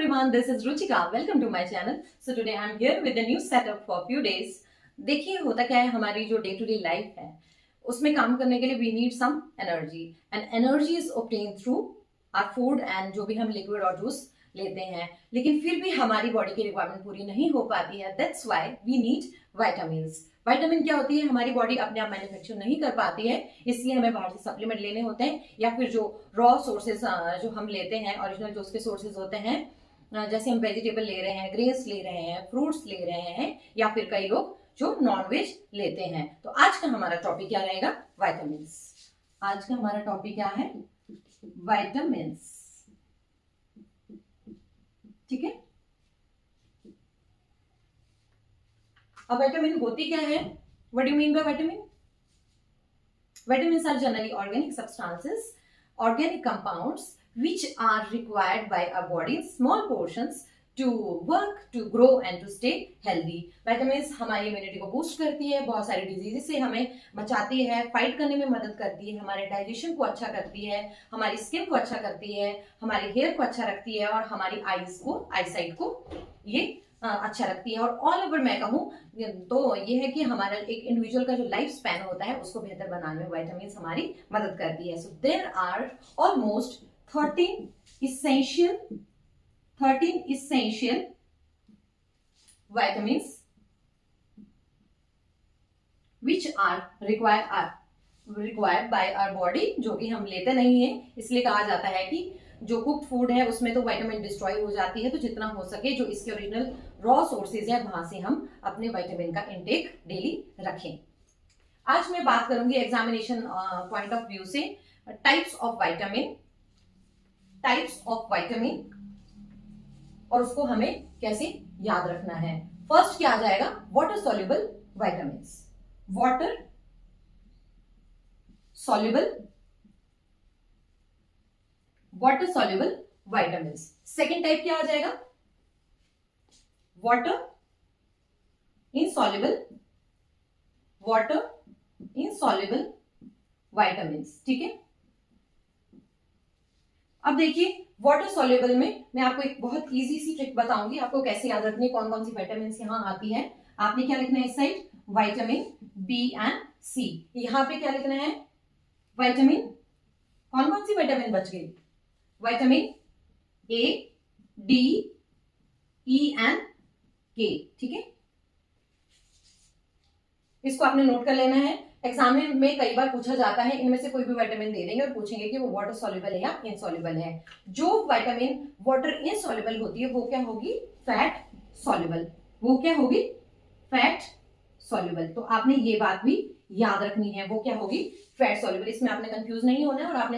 everyone, this is Ruchika. Welcome to my channel. So today I'm here with a new setup for few days. देखिए होता क्या है, हमारी जो day to day life है उसमें काम करने के लिए we need some energy and energy is obtain through our food and जो भी हम लिक्विड और जूस लेते हैं, लेकिन फिर भी हमारी बॉडी की रिक्वायरमेंट पूरी नहीं हो पाती है. That's why we need vitamins. Vitamin क्या होती है, हमारी बॉडी अपने आप मैन्युफैक्चर नहीं कर पाती है, इसलिए हमें बाहर से सप्लीमेंट लेने होते हैं या फिर जो रॉ सोर्सेज जो हम लेते हैं, ओरिजिनल जो उसके सोर्सेज होते हैं, जैसे हम वेजिटेबल ले रहे हैं, ग्रेन्स ले रहे हैं, फ्रूट्स ले रहे हैं, या फिर कई लोग जो नॉनवेज लेते हैं. तो आज का हमारा टॉपिक क्या रहेगा? विटामिन्स. आज का हमारा टॉपिक क्या है? विटामिन्स. ठीक है. अब विटामिन होती क्या है? What do you mean by vitamin? Vitamins are generally organic substances, organic compounds which are required by our body in small portions to work, to grow and to stay healthy. Vitamins हमारी immunity को boost करती है, बहुत सारी diseases से हमें बचाती है, फाइट करने में मदद करती है, हमारे डाइजेशन को अच्छा करती है, हमारी स्किन को अच्छा करती है, हमारे हेयर को अच्छा रखती है और हमारी आईज को, आईसाइट को ये अच्छा रखती है. और ऑल ओवर मैं कहूँ तो ये है कि हमारा एक इंडिविजुअल का जो लाइफ स्पैन होता है उसको बेहतर बनाने में विटामिन्स हमारी मदद करती है. So there are almost 13 essential vitamins which are required by our body, जो कि हम लेते नहीं है. इसलिए कहा जाता है कि जो कुक्ड फूड है उसमें तो विटामिन डिस्ट्रॉय हो जाती है, तो जितना हो सके जो इसके ओरिजिनल रॉ सोर्सेज है वहां से हम अपने विटामिन का इंटेक डेली रखें. आज मैं बात करूंगी एग्जामिनेशन पॉइंट ऑफ व्यू से टाइप्स ऑफ विटामिन और उसको हमें कैसे याद रखना है. फर्स्ट क्या आ जाएगा? Water soluble vitamins. Water soluble vitamins. Second type क्या आ जाएगा? Water insoluble vitamins. ठीक है. अब देखिए वाटर सॉल्युबल में मैं आपको एक बहुत इजी सी ट्रिक बताऊंगी, आपको कैसे याद रखनी है कौन कौन सी विटामिन्स यहाँ आती है. आपने क्या लिखना है इस साइड? विटामिन बी एंड सी. यहाँ पे क्या लिखना है? विटामिन, कौन कौन सी विटामिन बच गई? Vitamin A, D, E and के. ठीक है. इसको आपने नोट कर लेना है. एग्जाम में कई बार पूछा जाता है, इनमें से कोई भी विटामिन दे देंगे और पूछेंगे कि वो वाटर सॉल्युबल है या इनसॉल्युबल है. जो विटामिन वाटर इनसॉल्युबल होती है वो क्या होगी? Fat soluble. वो क्या होगी? Fat soluble. तो आपने ये बात भी याद रखनी है, वो क्या होगी? Fat soluble. इसमें आपने कंफ्यूज नहीं होना है और आपने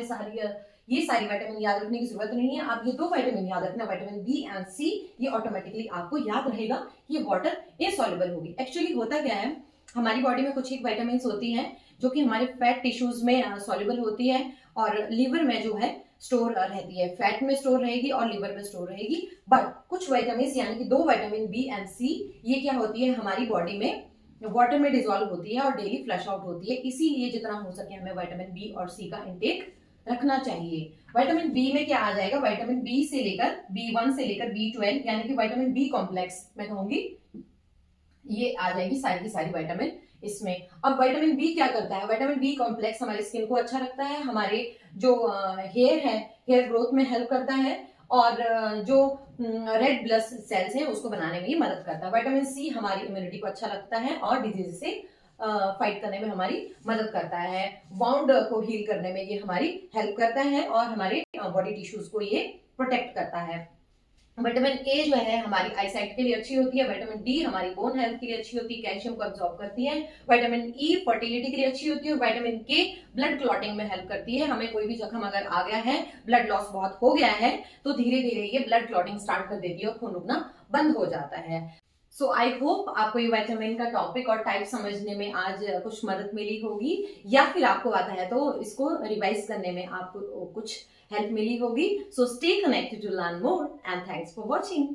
ये सारी विटामिन याद रखने की जरूरत नहीं है. आप ये दो विटामिन याद रखना, विटामिन बी एंड सी. ये ऑटोमेटिकली आपको याद रहेगा कि ये वाटर इनसॉल्युबल होगी. एक्चुअली होता क्या है, हमारी बॉडी में कुछ एक विटामिन होती हैं जो कि हमारे फैट टिश्यूज में सॉल्युबल होती है और लीवर में जो है स्टोर रहती है. फैट में स्टोर रहेगी और लीवर में स्टोर रहेगी. बट कुछ विटामिन यानी कि दो विटामिन बी एंड सी, ये क्या होती है हमारी बॉडी में वाटर में डिसॉल्व होती है और डेली फ्लश आउट होती है. इसीलिए जितना हो सके हमें विटामिन बी और सी का इंटेक रखना चाहिए. विटामिन बी में क्या आ जाएगा? विटामिन बी से लेकर B1 से लेकर B12 यानी कि विटामिन बी कॉम्प्लेक्स मैं कहूंगी, ये आ जाएगी सारी की सारी विटामिन इसमें. अब विटामिन बी क्या करता है? विटामिन बी कॉम्प्लेक्स हमारी स्किन को अच्छा रखता है, हमारे जो हेयर है, हेयर ग्रोथ में हेल्प करता है और जो रेड ब्लड सेल्स हैं उसको बनाने में ही मदद करता है. विटामिन सी हमारी इम्यूनिटी को अच्छा रखता है और डिजीज से फाइट करने में हमारी मदद करता है. वाउंड को हील करने में ये हमारी हेल्प करता है और हमारे बॉडी टिश्यूज को ये प्रोटेक्ट करता है. विटामिन ए जो है हमारी आईसाइट के लिए अच्छी होती है. विटामिन डी हमारी बोन हेल्थ के लिए अच्छी होती है, कैल्शियम को अब्सॉर्ब करती है. विटामिन ई फर्टिलिटी के लिए अच्छी होती है. विटामिन के ब्लड क्लॉटिंग में हेल्प करती है. हमें कोई भी जख्म अगर आ गया है, ब्लड लॉस बहुत हो गया है, तो धीरे धीरे ये ब्लड क्लॉटिंग स्टार्ट कर देती है और खून रुकना बंद हो जाता है. सो आई होप आपको ये विटामिन का टॉपिक और टाइप समझने में आज कुछ मदद मिली होगी, या फिर आपको आता है तो इसको रिवाइज करने में आपको कुछ हेल्प मिली होगी. So stay connected to learn more and thanks for watching.